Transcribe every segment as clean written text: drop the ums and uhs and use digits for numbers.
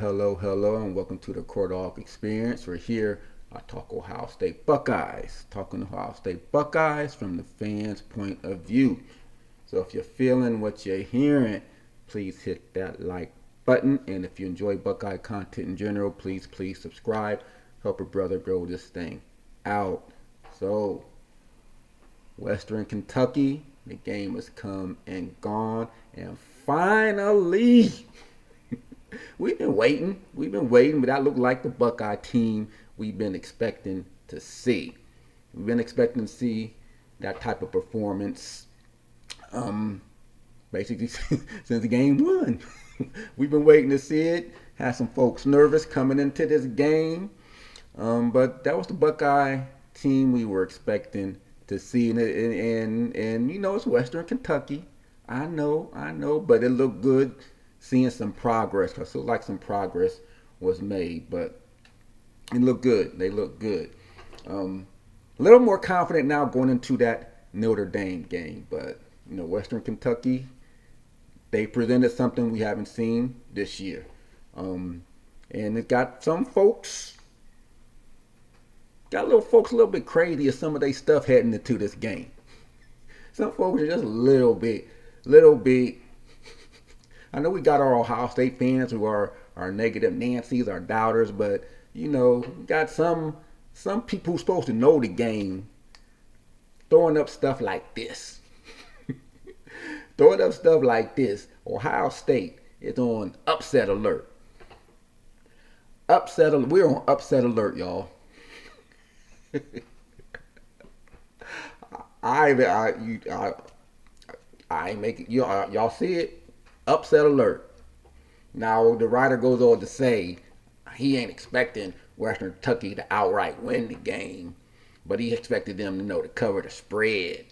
hello, and welcome to the Court Dog Experience. We're here. I talk Ohio State Buckeyes, talking Ohio State Buckeyes from the fans' point of view. So if you're feeling what you're hearing, please hit that like button. And if you enjoy Buckeye content in general, please subscribe. Help a brother grow this thing out. So, Western Kentucky, the game has come and gone, and finally. We've been waiting, but that looked like the Buckeye team we've been expecting to see. We've been expecting to see that type of performance, um, basically since game one. We've been waiting to see it. Had some folks nervous coming into this game, but that was the Buckeye team we were expecting to see, and you know it's Western Kentucky. I know, but it looked good seeing some progress. I feel like some progress was made, but it looked good. They looked good. A little more confident now going into that Notre Dame game, but Western Kentucky, they presented something we haven't seen this year, and it got some folks. Got little folks a little bit crazy of some of their stuff heading into this game. Some folks are just a little bit. I know we got our Ohio State fans who are our negative Nancy's, our doubters, but got some people who's supposed to know the game throwing up stuff like this. Throwing up stuff like this. Ohio State is on upset alert. We're on upset alert, y'all. I ain't making y'all see it. Upset alert. Now the writer goes on to say he ain't expecting Western Kentucky to outright win the game, but he expected them to cover the spread.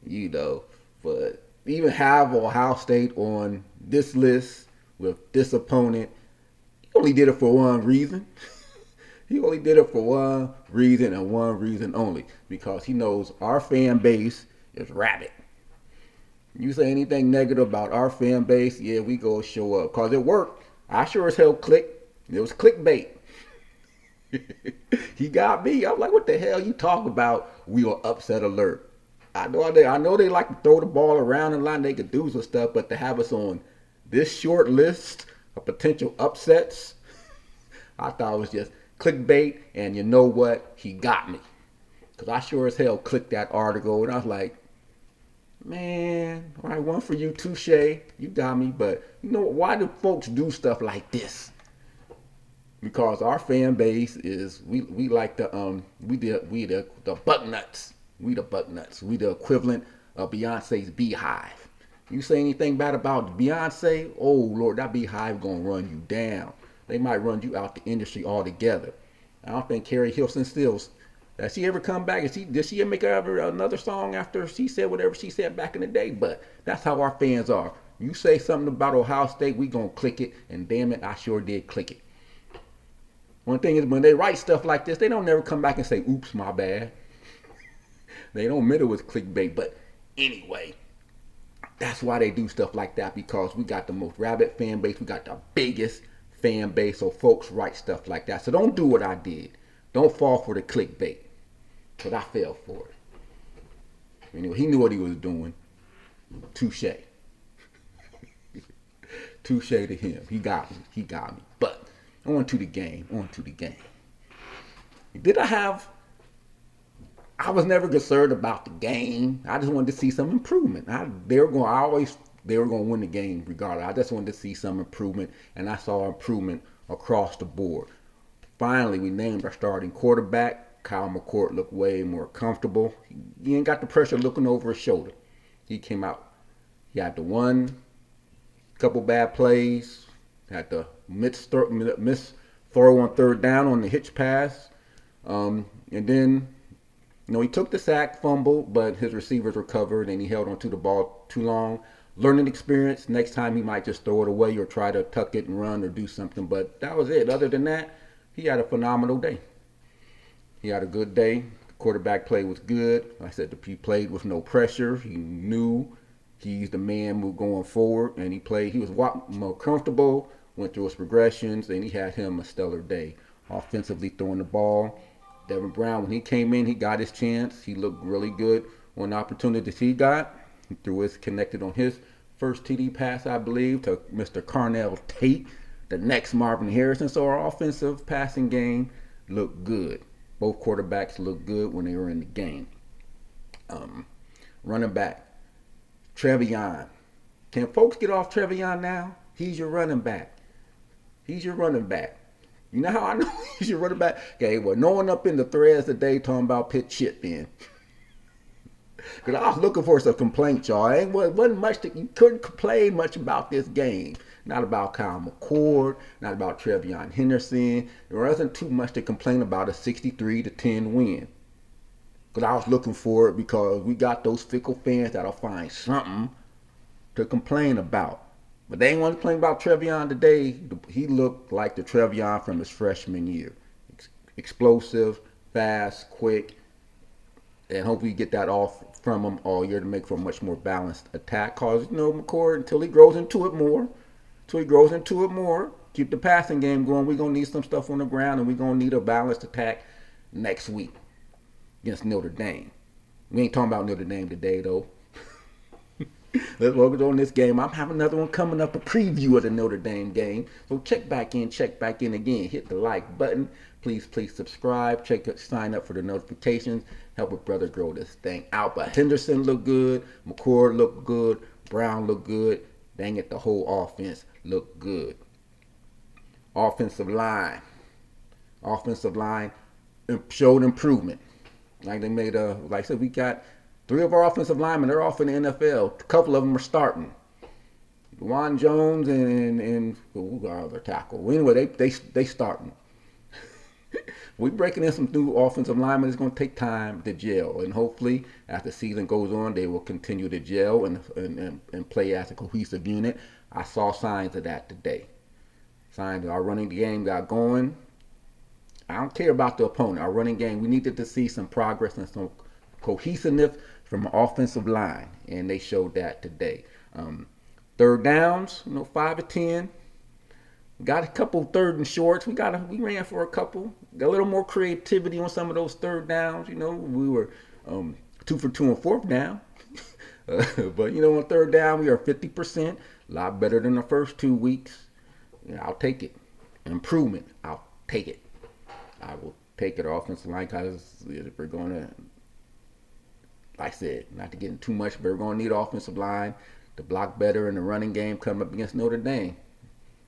But even have Ohio State on this list with this opponent, he only did it for one reason. He only did it for one reason and one reason only, because he knows our fan base is rabid. You say anything negative about our fan base, yeah, we go show up. Because it worked. I sure as hell clicked. It was clickbait. He got me. I'm like, what the hell you talk about? We are upset alert. I know they like to throw the ball around and line they could do some stuff, but to have us on this short list of potential upsets, I thought it was just clickbait, and you know what? He got me. Because I sure as hell clicked that article, and I was like, man, all right, one for you, touche. You got me, but why do folks do stuff like this? Because our fan base is we like the buck nuts. We the buck nuts. We the equivalent of Beyonce's Beehive. You say anything bad about Beyonce, oh Lord, that Beehive gonna run you down. They might run you out the industry altogether. I don't think Carrie Hilson Stills. Does she ever come back? Did she ever make another song after she said whatever she said back in the day? But that's how our fans are. You say something about Ohio State, we gonna click it, and damn it, I sure did click it. One thing is, when they write stuff like this, they don't never come back and say, oops, my bad. They don't admit it was clickbait, but anyway, that's why they do stuff like that, because we got the most rabid fan base, we got the biggest fan base, so folks write stuff like that. So don't do what I did. Don't fall for the clickbait. But I fell for it. Anyway, he knew what he was doing. Touche. Touche to him. He got me. But on to the game. I was never concerned about the game. I just wanted to see some improvement. They were going to win the game regardless. I just wanted to see some improvement, and I saw improvement across the board. Finally, we named our starting quarterback. Kyle McCord looked way more comfortable. He ain't got the pressure looking over his shoulder. He came out. He had the one couple bad plays. Had the miss throw on third down on the hitch pass. And then, he took the sack, fumble, but his receivers recovered and he held onto the ball too long. Learning experience. Next time he might just throw it away or try to tuck it and run or do something. But that was it. Other than that, he had a phenomenal day. He had a good day. The quarterback play was good. Like I said, he played with no pressure. He knew he's the man going forward, and he was more comfortable went through his progressions, and he had him a stellar day. Offensively throwing the ball. Devin Brown, when he came in, he got his chance. He looked really good on the opportunities he got. He threw his connected on his first TD pass, I believe, to Mr. Carnell Tate, the next Marvin Harrison. So our offensive passing game looked good. Both quarterbacks looked good when they were in the game. Running back, Trevion. Can folks get off Trevion now? He's your running back. He's your running back. You know how I know he's your running back? Okay, well, no one up in the threads today talking about Pitt shit then. Because I was looking for some complaints, y'all. It wasn't much that you couldn't complain much about this game. Not about Kyle McCord, not about Trevion Henderson. There wasn't too much to complain about a 63-10 win. Because I was looking for it because we got those fickle fans that'll find something to complain about. But they ain't want to complain about Trevion today. He looked like the Trevion from his freshman year. Explosive, fast, quick, and hopefully you get that off from him all year to make for a much more balanced attack. Because, McCord, until he grows into it more, keep the passing game going, we're going to need some stuff on the ground, and we're going to need a balanced attack next week against Notre Dame. We ain't talking about Notre Dame today, though. Let's focus on this game. I'm having another one coming up, a preview of the Notre Dame game. So check back in again. Hit the like button. Please subscribe. Sign up for the notifications. Help a brother grow this thing out. But Henderson looked good. McCord looked good. Brown looked good. Dang it, the whole offense looked good. Offensive line showed improvement. Like like I said, we got 3 of our offensive linemen. They're off in the NFL. A couple of them are starting. Juwan Jones and who got other tackle? Well, anyway, they starting. We're breaking in some new offensive linemen. It's going to take time to gel, and hopefully, as the season goes on, they will continue to gel and play as a cohesive unit. I saw signs of that today. Signs that our running game got going. I don't care about the opponent. Our running game, we needed to see some progress and some cohesiveness from an offensive line, and they showed that today. Third downs, 5 or 10. Got a couple third and shorts. We ran for a couple. Got a little more creativity on some of those third downs. We were 2 for 2 on fourth down. But on third down we are 50%. A lot better than the first 2 weeks. I'll take it. Improvement. I'll take it. I will take it. Offensive line, because we're going to, like I said, not to get into too much, but we're going to need offensive line to block better in the running game coming up against Notre Dame.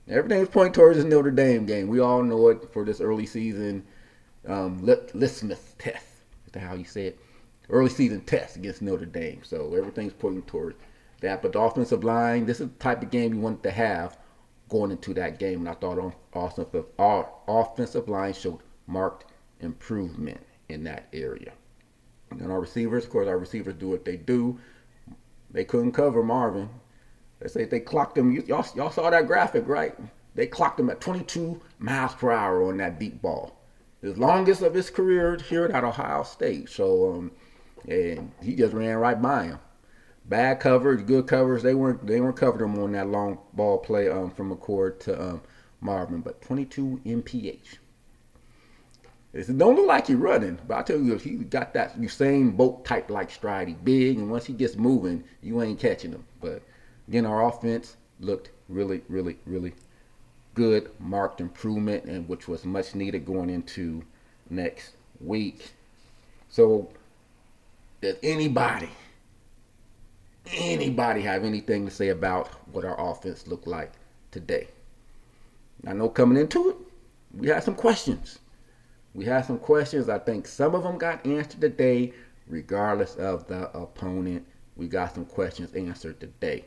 Everything's pointing towards this Notre Dame game. We all know it for this early season litmus test. Is that how you say it? Early season test against Notre Dame. So everything's pointing towards that. But the offensive line, this is the type of game you want to have going into that game. And I thought our offensive line showed marked improvement in that area. And our receivers, of course, do what they do. They couldn't cover Marvin. They say they clocked him. Y'all saw that graphic, right? They clocked him at 22 miles per hour on that deep ball. The longest of his career here at Ohio State. So, and he just ran right by him. Bad coverage, good coverage. They weren't covering him on that long ball play from McCord to Marvin. But 22 mph. It don't look like he's running, but I tell you, he got that Usain Bolt type like stride. He big, and once he gets moving, you ain't catching him. But again, our offense looked really, really, really good, marked improvement, and which was much needed going into next week. So, does anybody have anything to say about what our offense looked like today? I know coming into it, we had some questions. I think some of them got answered today, regardless of the opponent. We got some questions answered today.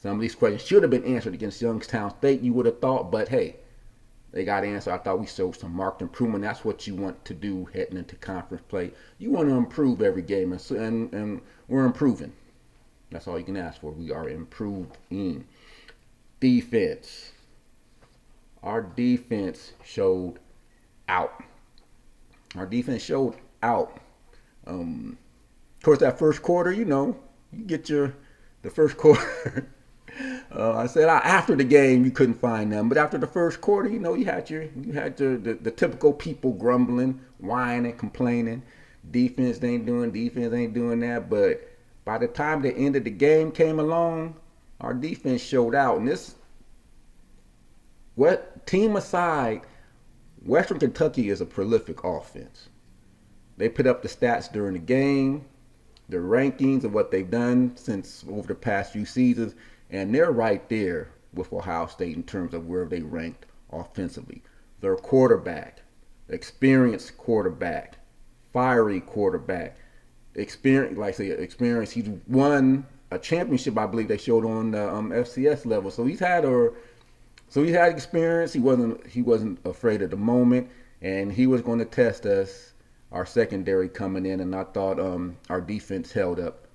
Some of these questions should have been answered against Youngstown State, you would have thought, but hey, they got answered. I thought we showed some marked improvement. That's what you want to do heading into conference play. You want to improve every game, and we're improving. That's all you can ask for. We are improving. Defense. Our defense showed out. Of course, that first quarter, you get the first quarter. I said after the game you couldn't find them, but after the first quarter, you had the typical people grumbling, whining, complaining. Defense ain't doing that. But by the time the end of the game came along, our defense showed out. And this, what team aside, Western Kentucky is a prolific offense. They put up the stats during the game, the rankings of what they've done since over the past few seasons, and they're right there with Ohio State in terms of where they ranked offensively. Their quarterback, experienced quarterback, fiery quarterback, experience, like I say, experience. He's won a championship, I believe they showed on the FCS level. So he had experience. He wasn't afraid of the moment, and he was going to test us, our secondary coming in. And I thought our defense held up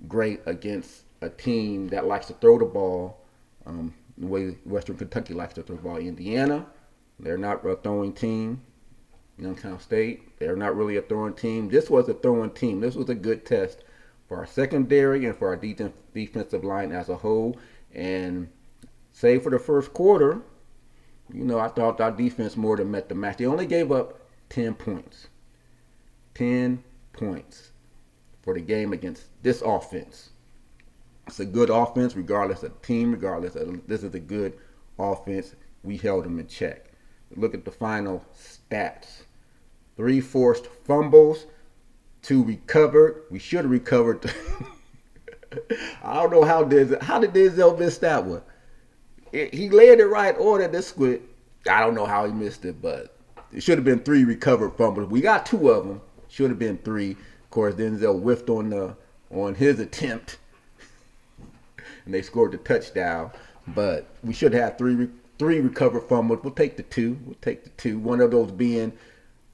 great against a team that likes to throw the ball, the way Western Kentucky likes to throw the ball. Indiana, they're not a throwing team. Youngstown State, they're not really a throwing team. This was a throwing team. This was a good test for our secondary and for our defensive line as a whole. And save for the first quarter, I thought our defense more than met the match. They only gave up 10 points. 10 points for the game against this offense. It's a good offense regardless of the team, this is a good offense. We held them in check. Look at the final stats. 3 forced fumbles, 2 recovered. We should have recovered. I don't know how did Denzel miss that one. He laid it right on it. This squid. I don't know how he missed it, but it should have been 3 recovered fumbles. We got 2 of them. Should have been 3. Of course, Denzel whiffed on his attempt, and they scored the touchdown. But we should have 3 recovered fumbles. We'll take the 2. One of those being,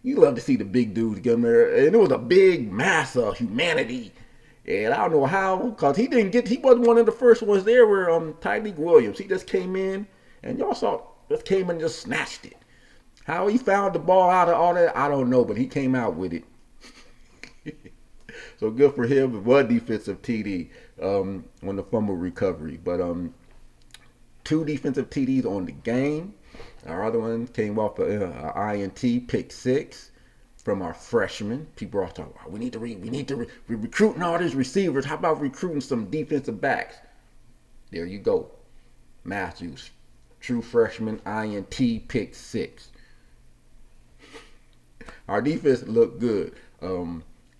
you love to see the big dudes get in there, and it was a big mass of humanity. And I don't know how, because he wasn't one of the first ones there. Where Tyreek Williams, he just came in, and y'all saw, just came and just snatched it. How he found the ball out of all that, I don't know, but he came out with it. So good for him. It was defensive TD on the fumble recovery, but 2 defensive TDs on the game. Our other one came off an INT pick 6 from our freshman. People are talking, we need to recruiting all these receivers. How about recruiting some defensive backs? There you go. Matthews, true freshman, INT pick 6. Our defense looked good.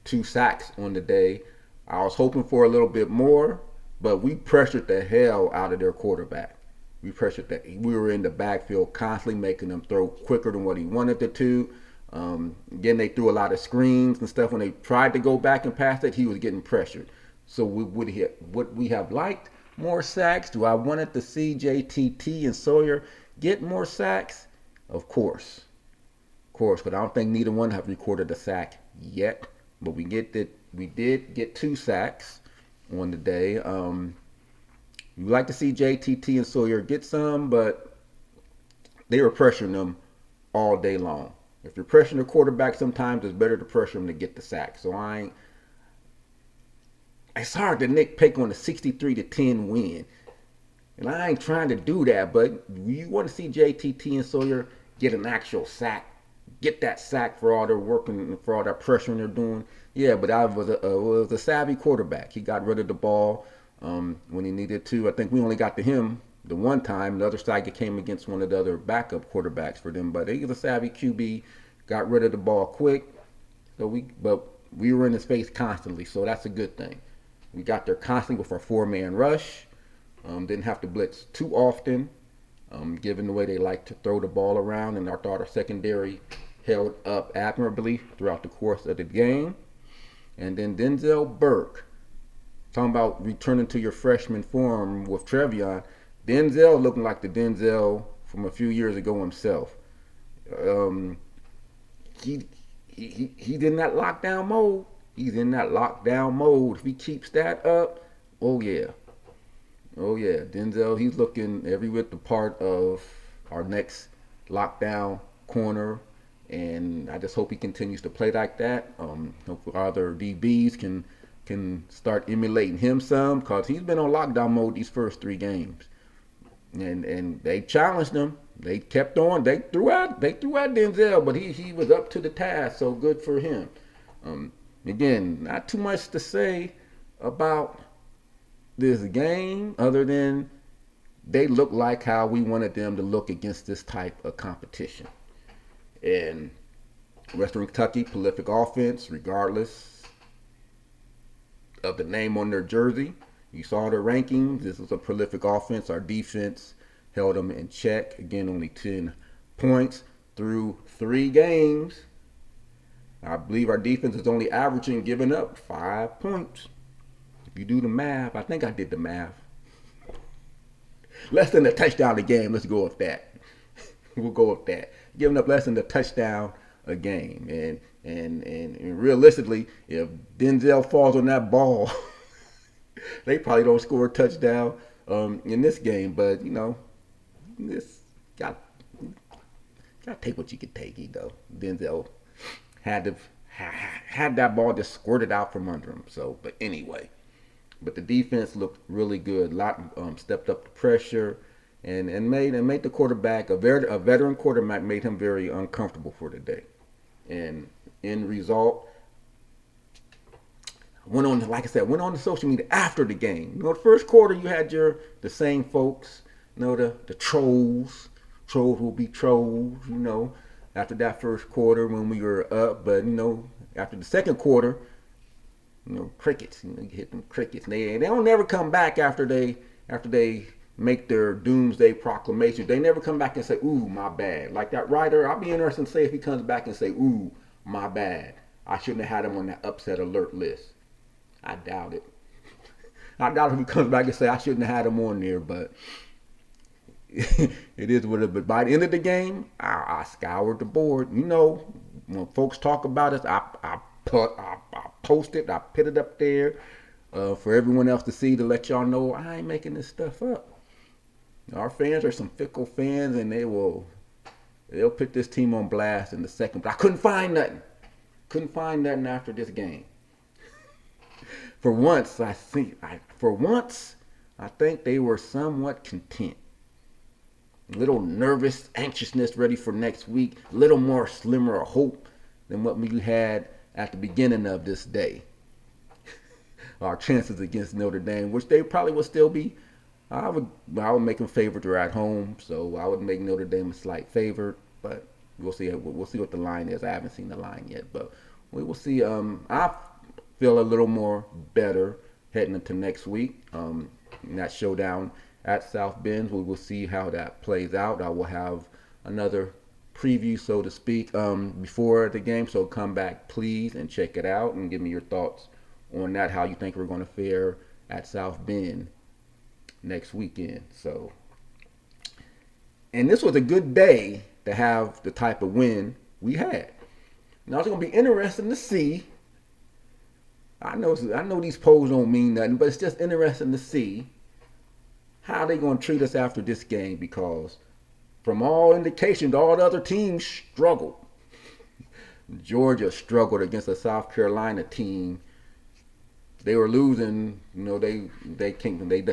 2 sacks on the day. I was hoping for a little bit more, but we pressured the hell out of their quarterback. We were in the backfield constantly making them throw quicker than what he wanted to. Again, they threw a lot of screens and stuff. When they tried to go back and pass it, he was getting pressured. So would we have liked more sacks? Do I wanted to see JTT and Sawyer get more sacks? Of course, but I don't think neither one have recorded a sack yet. But we did get 2 sacks on the day. You like to see JTT and Sawyer get some, but they were pressuring them all day long. If you're pressuring the quarterback, sometimes it's better to pressure him to get the sack. So it's hard to nitpick on a 63-10 win. And I ain't trying to do that, but you want to see JTT and Sawyer get an actual sack. Get that sack for all their working, for all that pressuring they're doing. Yeah, but I was a savvy quarterback. He got rid of the ball when he needed to. I think we only got to him the one time. The other side came against one of the other backup quarterbacks for them. But he was a savvy QB. Got rid of the ball quick. But we were in his face constantly, so that's a good thing. We got there constantly with our 4-man rush. Didn't have to blitz too often, given the way they like to throw the ball around. And I thought our secondary held up admirably throughout the course of the game. And then Denzel Burke, talking about returning to your freshman form with Trevion. Denzel looking like the Denzel from a few years ago himself. He's in that lockdown mode. If he keeps that up, oh yeah. Denzel, he's looking every bit the part of our next lockdown corner, and I just hope he continues to play like that. Hope other DBs can can start emulating him some, because he's been on lockdown mode these first 3 games, and they challenged him. They kept on. They threw out Denzel, but he was up to the task. So good for him. Again, not too much to say about this game other than they look like how we wanted them to look against this type of competition. And Western Kentucky, prolific offense, regardless of the name on their jersey. You saw the rankings. This was a prolific offense. Our defense held them in check. Again, only 10 points through 3 games. I believe our defense is only averaging, giving up 5 points. If you do the math, I think I did the math. Less than a touchdown a game. Let's go with that. We'll go with that. Giving up less than a touchdown a game. And realistically, if Denzel falls on that ball, they probably don't score a touchdown in this game. But, this got to take what you can take, Denzel had that ball just squirted out from under him. So, but anyway. But the defense looked really good. Stepped up the pressure and made the quarterback, a veteran quarterback, made him very uncomfortable for the day. And end result, went on to social media after the game. The first quarter you had the same folks, the trolls. Trolls will be trolls, after that first quarter when we were up. But after the second quarter, crickets. You hit them crickets. They don't never come back after they make their doomsday proclamations. They never come back and say, "Ooh, my bad." Like that writer, I'll be interested to say if he comes back and say, "Ooh, my bad. I shouldn't have had him on that upset alert list." I doubt it. I doubt if he comes back and say I shouldn't have had him on there, but it is what it is. But by the end of the game, I scoured the board. When folks talk about us, I post it, I put it up there for everyone else to see, to let y'all know I ain't making this stuff up. Our fans are some fickle fans, and they'll put this team on blast in the second. But I couldn't find nothing. After this game. For once, I think they were somewhat content. A little nervous, anxiousness, ready for next week. A little more slimmer of hope than what we had at the beginning of this day. Our chances against Notre Dame, which they probably would still be, I would make them favorite. They're at home, so I would make Notre Dame a slight favorite. But we'll see. We'll see what the line is. I haven't seen the line yet, but we will see. I feel a little more better heading into next week. In that showdown at South Bend, we will see how that plays out. I will have another preview, so to speak, before the game. So come back, please, and check it out and give me your thoughts on that, how you think we're going to fare at South Bend next weekend. So, and this was a good day to have the type of win we had. Now it's going to be interesting to see. I know these polls don't mean nothing, but it's just interesting to see how they're going to treat us after this game, because from all indications, all the other teams struggled. Georgia struggled against a South Carolina team. They were losing, they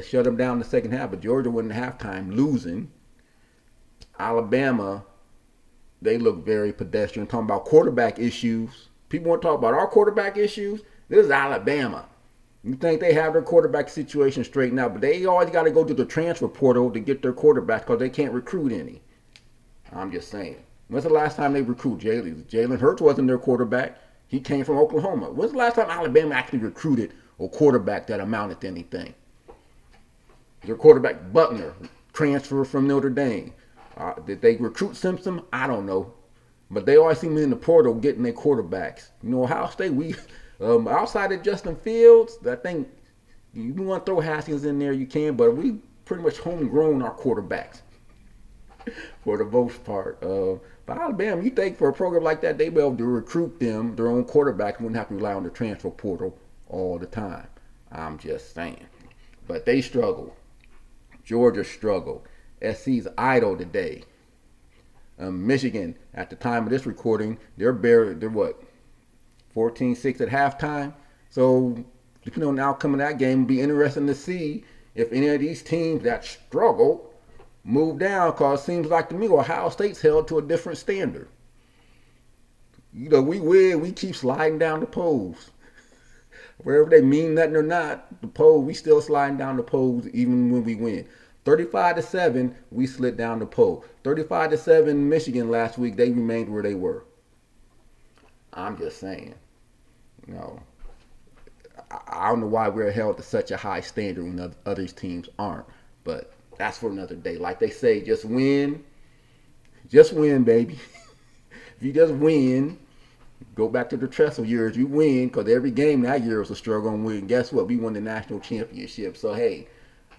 shut them down in the second half, but Georgia went in halftime losing. Alabama, they look very pedestrian. Talking about quarterback issues. People want to talk about our quarterback issues. This is Alabama. You think they have their quarterback situation straightened out, but they always got to go to the transfer portal to get their quarterbacks because they can't recruit any. I'm just saying. When's the last time they recruited Jalen Hurts? Wasn't their quarterback. He came from Oklahoma. When's the last time Alabama actually recruited a quarterback that amounted to anything? Their quarterback, Buckner, transfer from Notre Dame. Did they recruit Simpson? I don't know. But they always seem to be in the portal getting their quarterbacks. Ohio State, we outside of Justin Fields, I think you want to throw Haskins in there, you can, but we pretty much homegrown our quarterbacks for the most part. But Alabama, you think for a program like that, they be able to recruit them, their own quarterbacks, wouldn't have to rely on the transfer portal all the time. I'm just saying. But they struggled. Georgia struggled. SC's idle today. Michigan, at the time of this recording, they're what, 14-6 at halftime. So depending on the outcome of that game, it'll be interesting to see if any of these teams that struggle move down. Because it seems like to me Ohio State's held to a different standard. We win, we keep sliding down the polls. Wherever they mean nothing or not, the poll, we still sliding down the polls even when we win. 35-7, we slid down the poll. 35-7, Michigan last week, they remained where they were. I'm just saying, you know, I don't know why we're held to such a high standard when other teams aren't. But that's for another day. Like they say, just win. Just win, baby. If you just win, go back to the Tressel years, you win, because every game that year was a struggle and win. Guess what? We won the national championship. So, hey,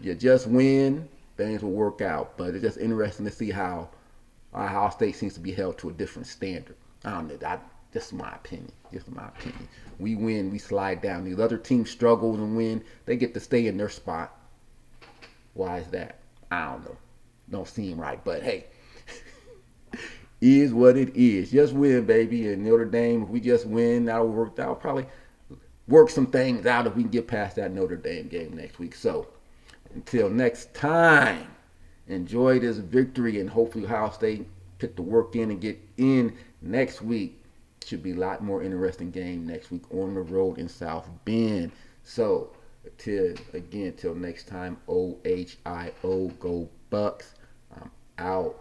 you just win, things will work out. But it's just interesting to see how Ohio State seems to be held to a different standard. I don't know. Just my opinion. Just my opinion. We win, we slide down. These other teams struggle and win. They get to stay in their spot. Why is that? I don't know. Don't seem right. But hey, is what it is. Just win, baby. And Notre Dame, if we just win, that'll probably work some things out if we can get past that Notre Dame game next week. So until next time, enjoy this victory, and hopefully Ohio State put the work in and get in next week. Should be a lot more interesting game next week on the road in South Bend. So till next time, OHIO, go Bucks. I'm out.